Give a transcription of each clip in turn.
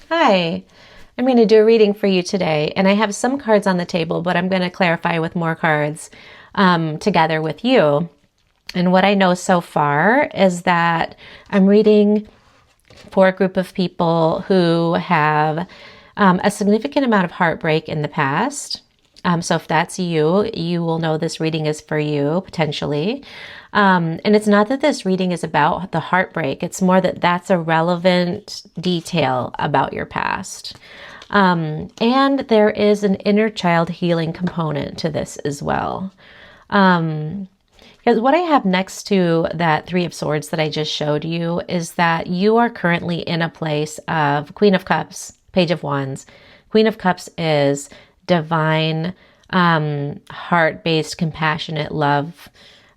Hi, I'm going to do a reading for you today, and I have some cards on the table, but I'm going to clarify with more cards together with you. And what I know so far is that I'm reading for a group of people who have a significant amount of heartbreak in the past. So if that's you, you will know this reading is for you potentially. And it's not that this reading is about the heartbreak. It's more that that's a relevant detail about your past. And there is an inner child healing component to this as well. Because what I have next to that Three of Swords that I just showed you is that you are currently in a place of Queen of Cups, Page of Wands. Queen of Cups is divine, heart-based, compassionate love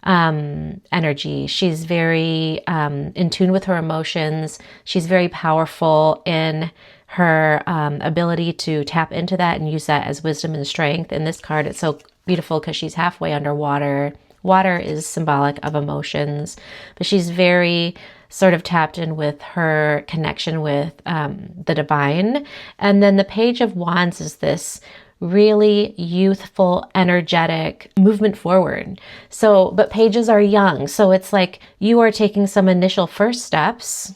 energy. She's very in tune with her emotions. She's very powerful in her ability to tap into that and use that as wisdom and strength. In this card, it's so beautiful because she's halfway underwater. Water is symbolic of emotions, but she's very sort of tapped in with her connection with the divine. And then the Page of Wands is this really youthful, energetic movement forward. So, but pages are young. So it's like you are taking some initial first steps,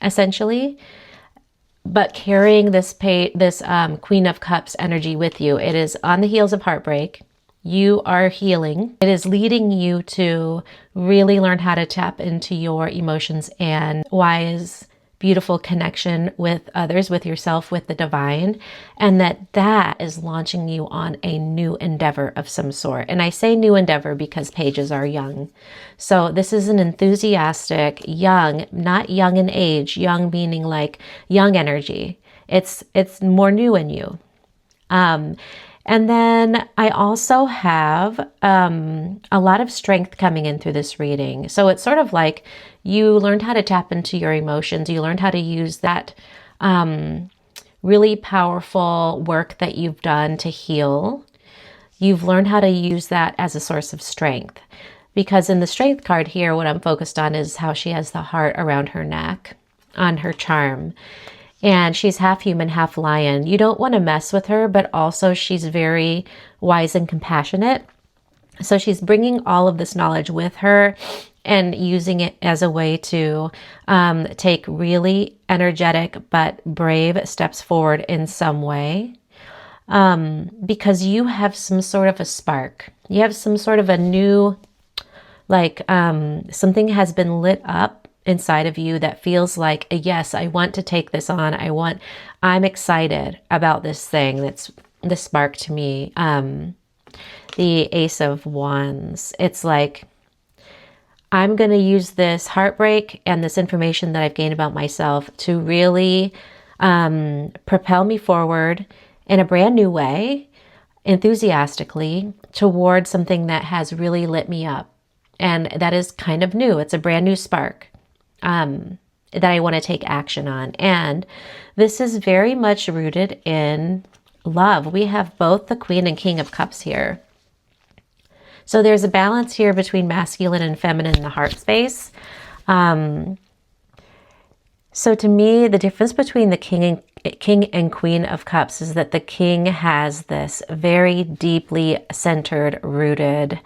essentially, but carrying this Queen of Cups energy with you. It is on the heels of heartbreak. You are healing. It is leading you to really learn how to tap into your emotions and wise, beautiful connection with others, with yourself, with the divine, and that is launching you on a new endeavor of some sort. And I say new endeavor because pages are young. So this is an enthusiastic, young, not young in age, young meaning like young energy. It's more new in you. And then I also have a lot of strength coming in through this reading. So it's sort of like you learned how to tap into your emotions. You learned how to use that really powerful work that you've done to heal. You've learned how to use that as a source of strength. Because in the strength card here, what I'm focused on is how she has the heart around her neck on her charm. And she's half human, half lion. You don't want to mess with her, but also she's very wise and compassionate. So she's bringing all of this knowledge with her and using it as a way to take really energetic but brave steps forward in some way. Because you have some sort of a spark. You have some sort of a new, something has been lit up inside of you that feels like, yes, I want to take this on. I'm excited about this thing that's the spark to me. The Ace of Wands. It's like, I'm going to use this heartbreak and this information that I've gained about myself to really propel me forward in a brand new way, enthusiastically, toward something that has really lit me up. And that is kind of new. It's a brand new spark that I want to take action on. And this is very much rooted in love. We have both the Queen and King of Cups here. So there's a balance here between masculine and feminine in the heart space. So to me, the difference between the King and Queen of Cups is that the King has this very deeply centered, rooted,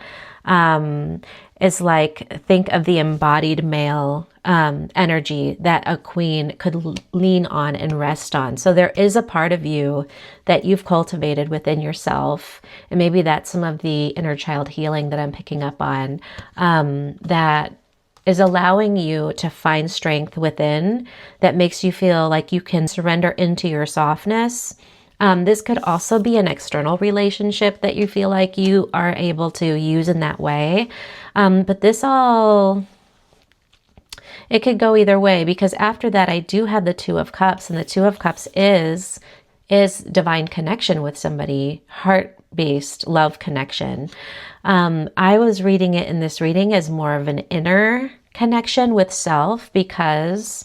is like, think of the embodied male energy that a queen could lean on and rest on. So there is a part of you that you've cultivated within yourself. And maybe that's some of the inner child healing that I'm picking up on, that is allowing you to find strength within that makes you feel like you can surrender into your softness. This could also be an external relationship that you feel like you are able to use in that way. But it could go either way, because after that, I do have the Two of Cups, and the Two of Cups is divine connection with somebody, heart-based love connection. I was reading it in this reading as more of an inner connection with self because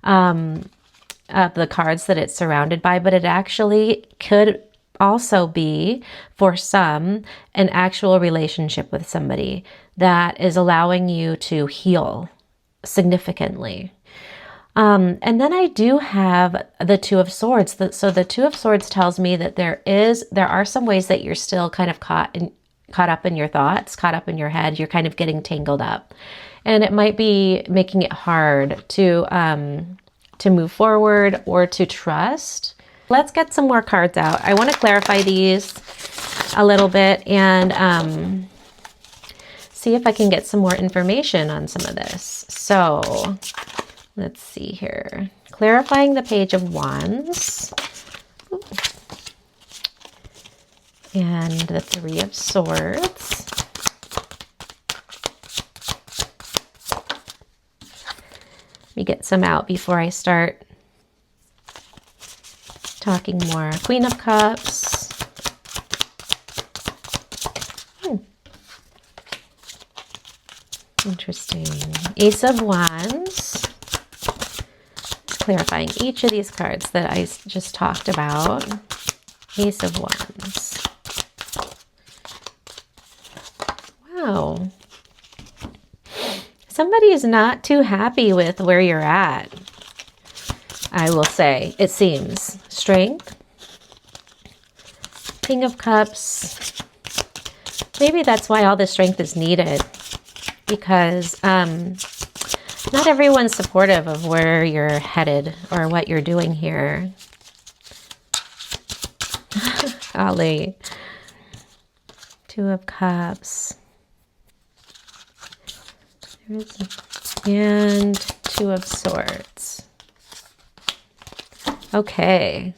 of the cards that it's surrounded by, but it actually could also be, for some, an actual relationship with somebody that is allowing you to heal significantly. And then I do have the Two of Swords. So the Two of Swords tells me that there are some ways that you're still kind of caught up in your thoughts, caught up in your head. You're kind of getting tangled up, and it might be making it hard to move forward or to trust. Let's get some more cards out. I want to clarify these a little bit and see if I can get some more information on some of this. So let's see here. Clarifying the Page of Wands. Ooh. And the Three of Swords. Let me get some out before I start talking more. Queen of Cups. Interesting. Ace of Wands. Clarifying each of these cards that I just talked about. Ace of Wands. Wow. Somebody is not too happy with where you're at, I will say. It seems. Strength. King of Cups. Maybe that's why all this strength is needed. Because not everyone's supportive of where you're headed or what you're doing here. Golly. Two of Cups. And Two of Swords. Okay.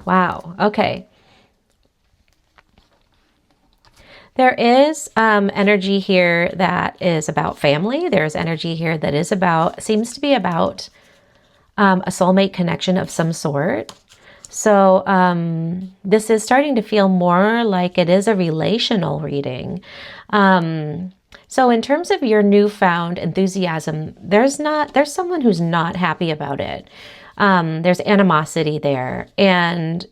Wow. Okay. There is energy here that is about family. There's energy here that is seems to be about a soulmate connection of some sort. So this is starting to feel more like it is a relational reading. So in terms of your newfound enthusiasm, there's someone who's not happy about it. There's animosity there. And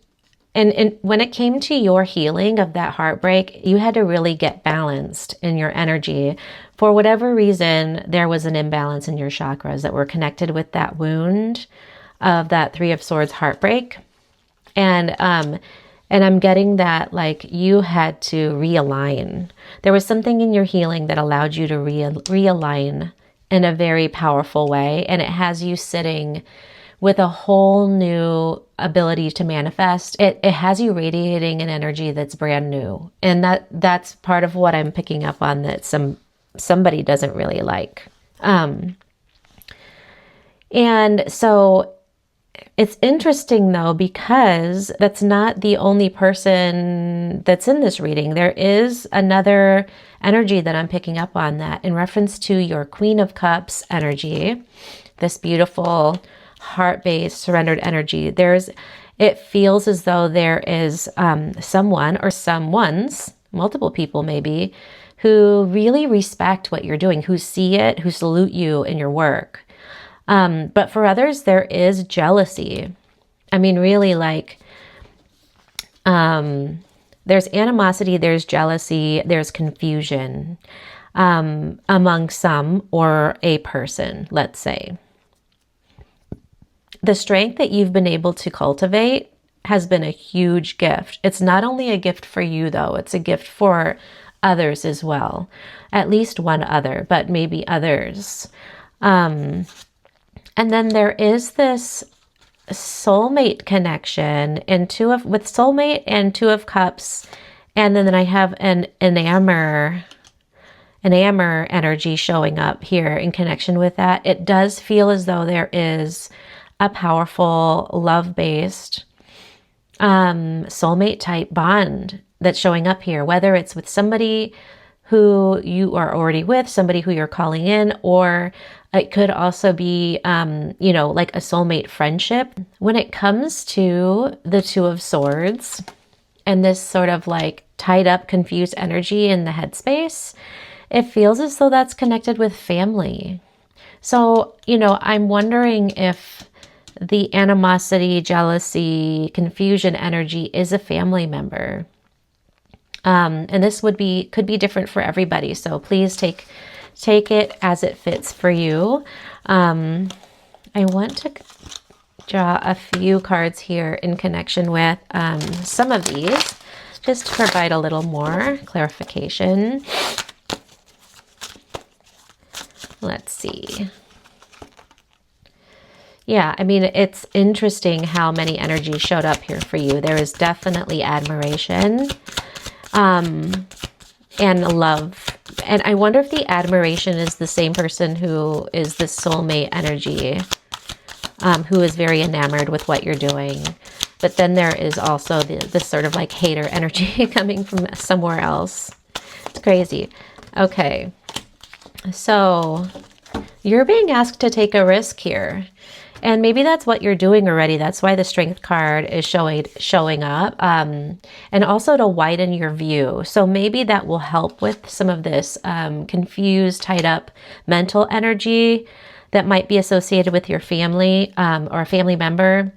when it came to your healing of that heartbreak, you had to really get balanced in your energy. For whatever reason, there was an imbalance in your chakras that were connected with that wound of that Three of Swords heartbreak. And I'm getting that like you had to realign. There was something in your healing that allowed you to realign in a very powerful way. And it has you sitting with a whole new ability to manifest. It has you radiating an energy that's brand new. And that's part of what I'm picking up on that somebody doesn't really like. And so it's interesting though, because that's not the only person that's in this reading. There is another energy that I'm picking up on that in reference to your Queen of Cups energy, this beautiful heart-based surrendered energy. It feels as though there is someone or someones, multiple people maybe, who really respect what you're doing, who see it, who salute you in your work. But for others, there is jealousy. I mean, really, like, there's animosity, there's jealousy, there's confusion among some or a person, let's say. The strength that you've been able to cultivate has been a huge gift. It's not only a gift for you, though. It's a gift for others as well. At least one other, but maybe others. And then there is this soulmate connection with soulmate and Two of Cups. And then I have an enamor energy showing up here in connection with that. It does feel as though there is a powerful love-based soulmate type bond that's showing up here, whether it's with somebody who you are already with, somebody who you're calling in, or it could also be, like a soulmate friendship. When it comes to the Two of Swords and this sort of like tied up, confused energy in the headspace, it feels as though that's connected with family. So, I'm wondering if the animosity, jealousy, confusion energy is a family member. And this could be different for everybody. So please take it as it fits for you. I want to draw a few cards here in connection with some of these, just to provide a little more clarification. Let's see. Yeah, I mean, it's interesting how many energies showed up here for you. There is definitely admiration and love. And I wonder if the admiration is the same person who is the soulmate energy, who is very enamored with what you're doing. But then there is also this sort of like hater energy coming from somewhere else. It's crazy. Okay. So you're being asked to take a risk here. And maybe that's what you're doing already. That's why the Strength card is showing up. And also to widen your view. So maybe that will help with some of this confused, tied up mental energy that might be associated with your family or a family member.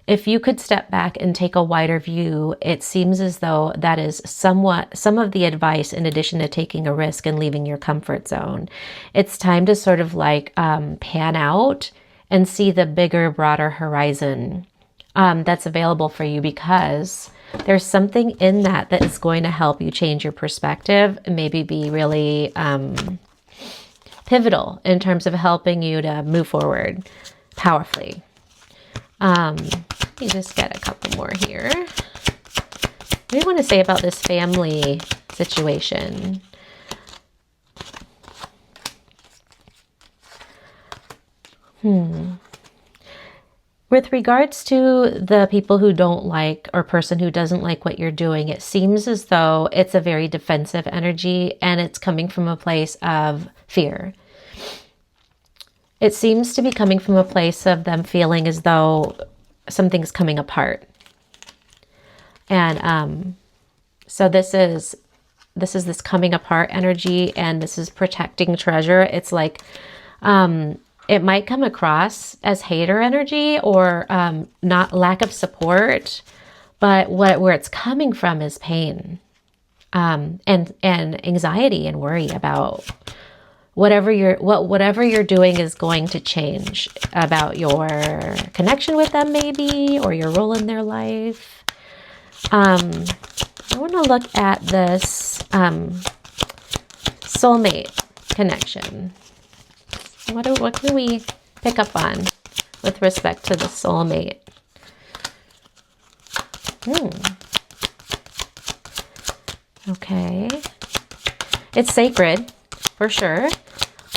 If you could step back and take a wider view, it seems as though that is somewhat some of the advice in addition to taking a risk and leaving your comfort zone. It's time to sort of like pan out and see the bigger, broader horizon that's available for you, because there's something in that that is going to help you change your perspective and maybe be really pivotal in terms of helping you to move forward powerfully. Let me just get a couple more here. What do you want to say about this family situation? With regards to the people who don't like, or person who doesn't like what you're doing, it seems as though it's a very defensive energy and it's coming from a place of fear. It seems to be coming from a place of them feeling as though something's coming apart. And so this is this coming apart energy, and this is protecting treasure. It's like it might come across as hater energy or not lack of support, but where it's coming from is pain and anxiety and worry about whatever you're doing is going to change about your connection with them, maybe, or your role in their life. I want to look at this soulmate connection. What can we pick up on with respect to the soulmate? Okay. It's sacred, for sure.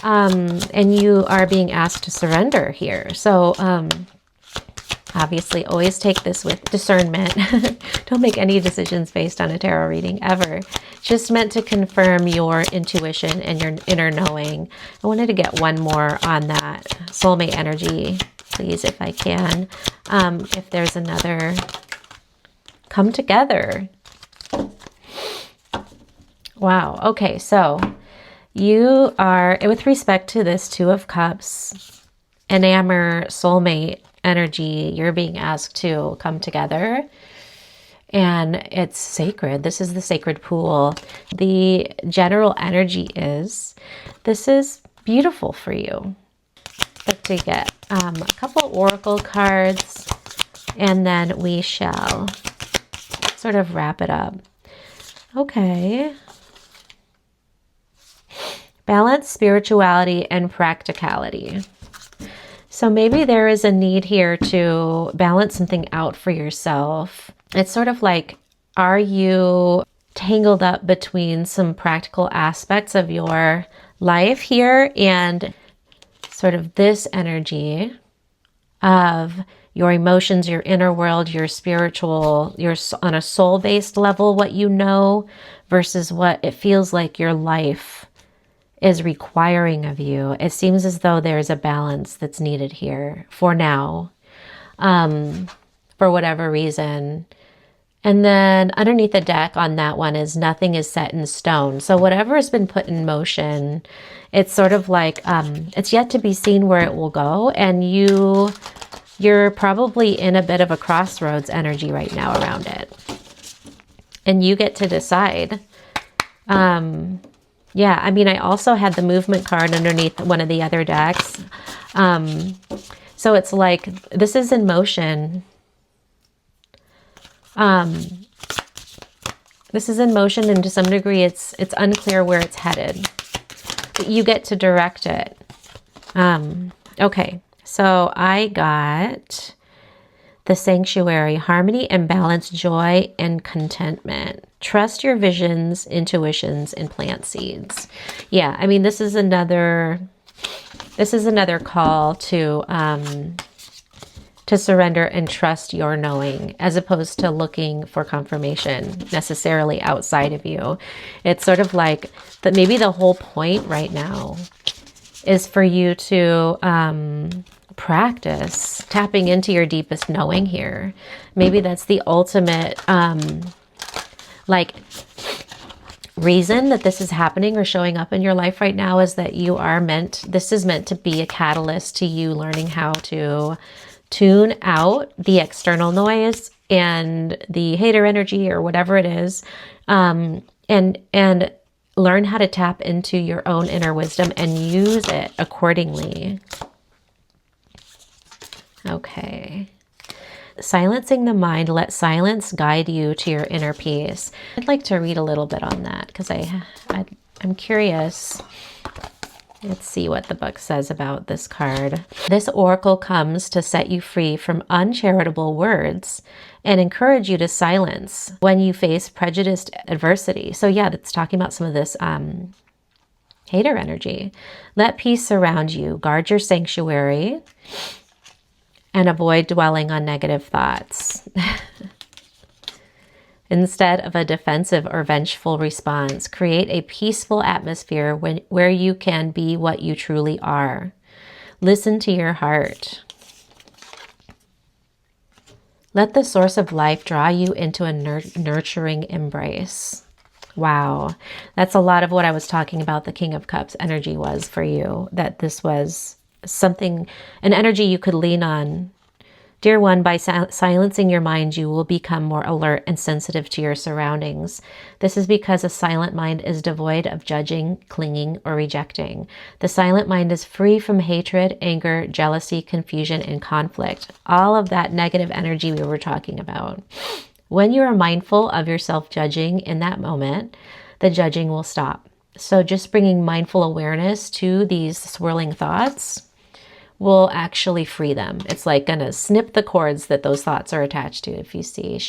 And you are being asked to surrender here. So, obviously, always take this with discernment. Don't make any decisions based on a tarot reading, ever. Just meant to confirm your intuition and your inner knowing. I wanted to get one more on that soulmate energy, please, if I can. If there's another, come together. Wow. Okay, so you are, with respect to this Two of Cups, enamor, soulmate energy, you're being asked to come together. And it's sacred. This is the sacred pool. The general energy is, this is beautiful for you. But to get a couple oracle cards, and then we shall sort of wrap it up. Okay. Balance, spirituality, and practicality. So maybe there is a need here to balance something out for yourself. It's sort of like, are you tangled up between some practical aspects of your life here and sort of this energy of your emotions, your inner world, your spiritual, your on a soul-based level, what you know, versus what it feels like your life is requiring of you. It seems as though there's a balance that's needed here for now, for whatever reason. And then underneath the deck on that one is nothing is set in stone. So whatever has been put in motion, it's sort of like, it's yet to be seen where it will go. And you're probably in a bit of a crossroads energy right now around it. And you get to decide. Yeah, I mean, I also had the movement card underneath one of the other decks. So it's like, this is in motion. This is in motion, and to some degree it's unclear where it's headed. But you get to direct it. Okay, so I got the Sanctuary, harmony and balance, joy and contentment. Trust your visions, intuitions, and plant seeds. Yeah, I mean, this is another call to surrender and trust your knowing, as opposed to looking for confirmation necessarily outside of you. It's sort of like that. Maybe the whole point right now is for you to practice tapping into your deepest knowing here. Maybe that's the ultimate like reason that this is happening or showing up in your life right now, is that you are this is meant to be a catalyst to you learning how to tune out the external noise and the hater energy or whatever it is, and learn how to tap into your own inner wisdom and use it accordingly. Okay. Silencing the mind, let silence guide you to your inner peace. I'd like to read a little bit on that because I'm curious. Let's see what the book says about this card. This oracle comes to set you free from uncharitable words and encourage you to silence when you face prejudiced adversity. So yeah, that's talking about some of this hater energy. Let peace surround you. Guard your sanctuary and avoid dwelling on negative thoughts. Instead of a defensive or vengeful response, create a peaceful atmosphere where you can be what you truly are. Listen to your heart. Let the source of life draw you into a nurturing embrace. Wow. That's a lot of what I was talking about the King of Cups energy was for you. That this was something, an energy you could lean on. Dear one, by silencing your mind, you will become more alert and sensitive to your surroundings. This is because a silent mind is devoid of judging, clinging, or rejecting. The silent mind is free from hatred, anger, jealousy, confusion, and conflict. All of that negative energy we were talking about. When you are mindful of your self-judging in that moment, the judging will stop. So just bringing mindful awareness to these swirling thoughts will actually free them. It's like gonna snip the cords that those thoughts are attached to. If you see,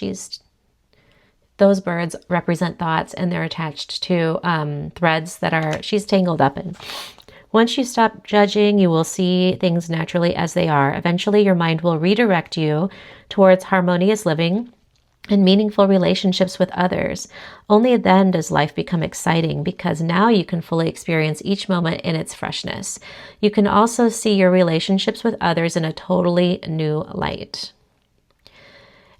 those birds represent thoughts, and they're attached to threads that she's tangled up in. Once you stop judging, you will see things naturally as they are. Eventually, your mind will redirect you towards harmonious living and meaningful relationships with others. Only then does life become exciting, because now you can fully experience each moment in its freshness. You can also see your relationships with others in a totally new light.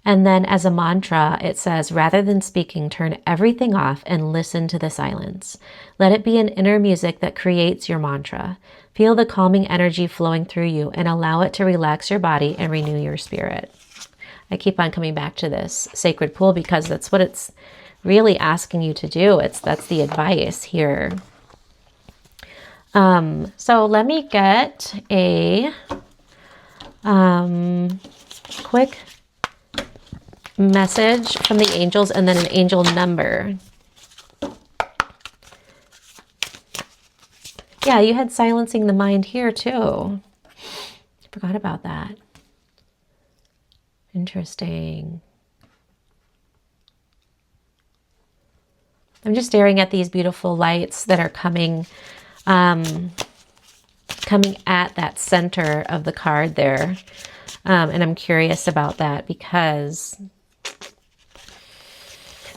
And then as a mantra, it says, rather than speaking, turn everything off and listen to the silence. Let it be an inner music that creates your mantra. Feel the calming energy flowing through you and allow it to relax your body and renew your spirit. I keep on coming back to this sacred pool because that's what it's really asking you to do. That's the advice here. So let me get a quick message from the angels and then an angel number. Yeah, you had silencing the mind here too. Forgot about that. Interesting. I'm just staring at these beautiful lights that are coming at that center of the card there. And I'm curious about that because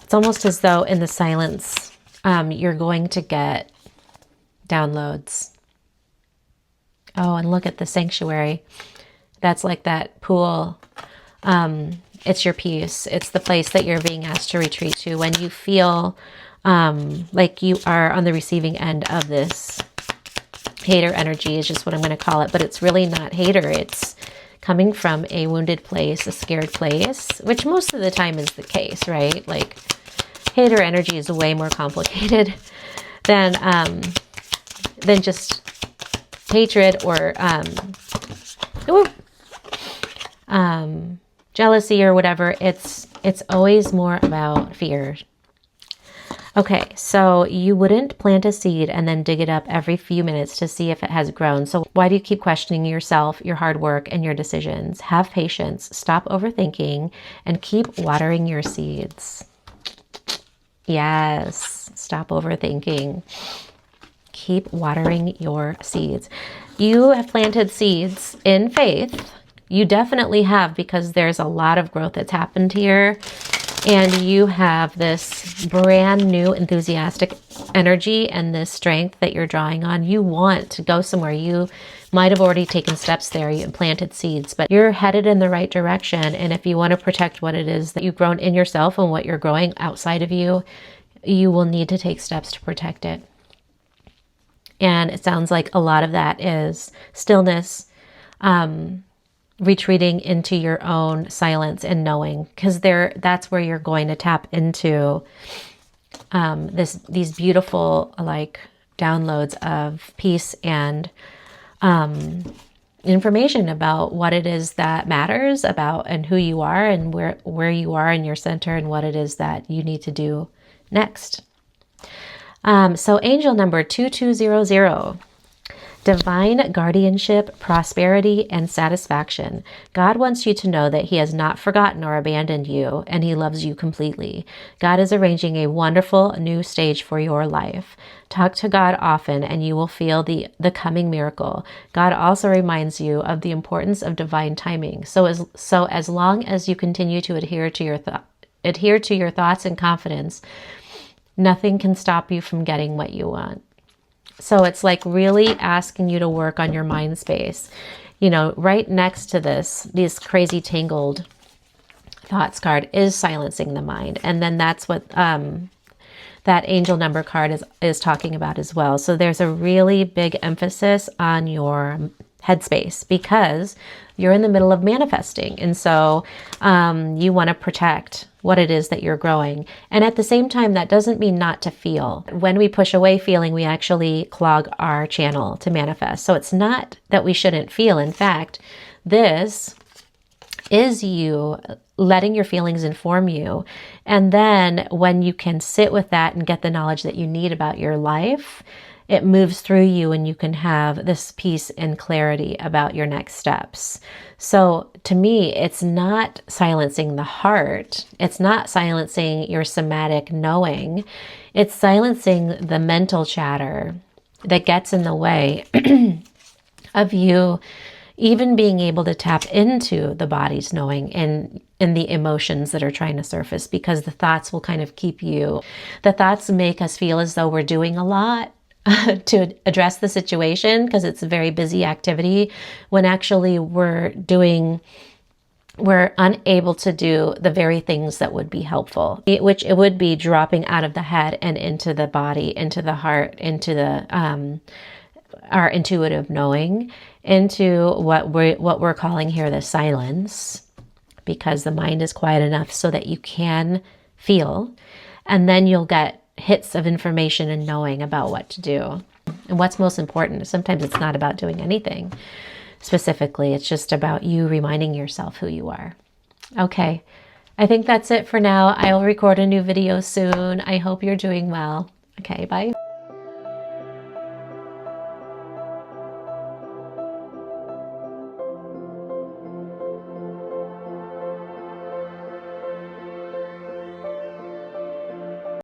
it's almost as though in the silence, you're going to get downloads. Oh, and look at the sanctuary. That's like that pool. It's your peace. It's the place that you're being asked to retreat to when you feel like you are on the receiving end of this hater energy is just what I'm going to call it. But it's really not hater. It's coming from a wounded place, a scared place, which most of the time is the case, right? Like hater energy is way more complicated than just hatred or jealousy or whatever. It's always more about fear. Okay, so you wouldn't plant a seed and then dig it up every few minutes to see if it has grown. So why do you keep questioning yourself, your hard work, and your decisions? Have patience, stop overthinking, and keep watering your seeds. Yes, stop overthinking. Keep watering your seeds. You have planted seeds in faith. You definitely have, because there's a lot of growth that's happened here. And you have this brand new enthusiastic energy and this strength that you're drawing on. You want to go somewhere. You might have already taken steps there. You planted seeds, but you're headed in the right direction. And if you want to protect what it is that you've grown in yourself and what you're growing outside of you, you will need to take steps to protect it. And it sounds like a lot of that is stillness, retreating into your own silence and knowing, because that's where you're going to tap into these beautiful like downloads of peace and information about what it is that matters about and who you are and where you are in your center and what it is that you need to do next. So angel number 2200. Divine guardianship, prosperity, and satisfaction. God wants you to know that He has not forgotten or abandoned you, and He loves you completely. God is arranging a wonderful new stage for your life. Talk to God often, and you will feel the coming miracle. God also reminds you of the importance of divine timing. So as long as you continue to adhere to your thoughts and confidence, nothing can stop you from getting what you want. So it's like really asking you to work on your mind space. You know, right next to these crazy tangled thoughts card is silencing the mind. And then that's what that angel number card is talking about as well. So there's a really big emphasis on your headspace because you're in the middle of manifesting. And so you want to protect what it is that you're growing. And at the same time, that doesn't mean not to feel. When we push away feeling, we actually clog our channel to manifest. So it's not that we shouldn't feel. In fact, this is you letting your feelings inform you. And then when you can sit with that and get the knowledge that you need about your life, it moves through you and you can have this peace and clarity about your next steps. So to me, it's not silencing the heart. It's not silencing your somatic knowing. It's silencing the mental chatter that gets in the way of you even being able to tap into the body's knowing and the emotions that are trying to surface, because the thoughts will kind of keep you. The thoughts make us feel as though we're doing a lot to address the situation because it's a very busy activity, when actually we're unable to do the very things that would be helpful, which it would be dropping out of the head and into the body, into the heart, into the our intuitive knowing, into what we're calling here the silence, because the mind is quiet enough so that you can feel, and then you'll get hits of information and knowing about what to do and what's most important. Sometimes it's not about doing anything specifically. It's just about you reminding yourself who you are. Okay, I think that's it for now. I'll record a new video soon. I hope you're doing well. Okay, bye.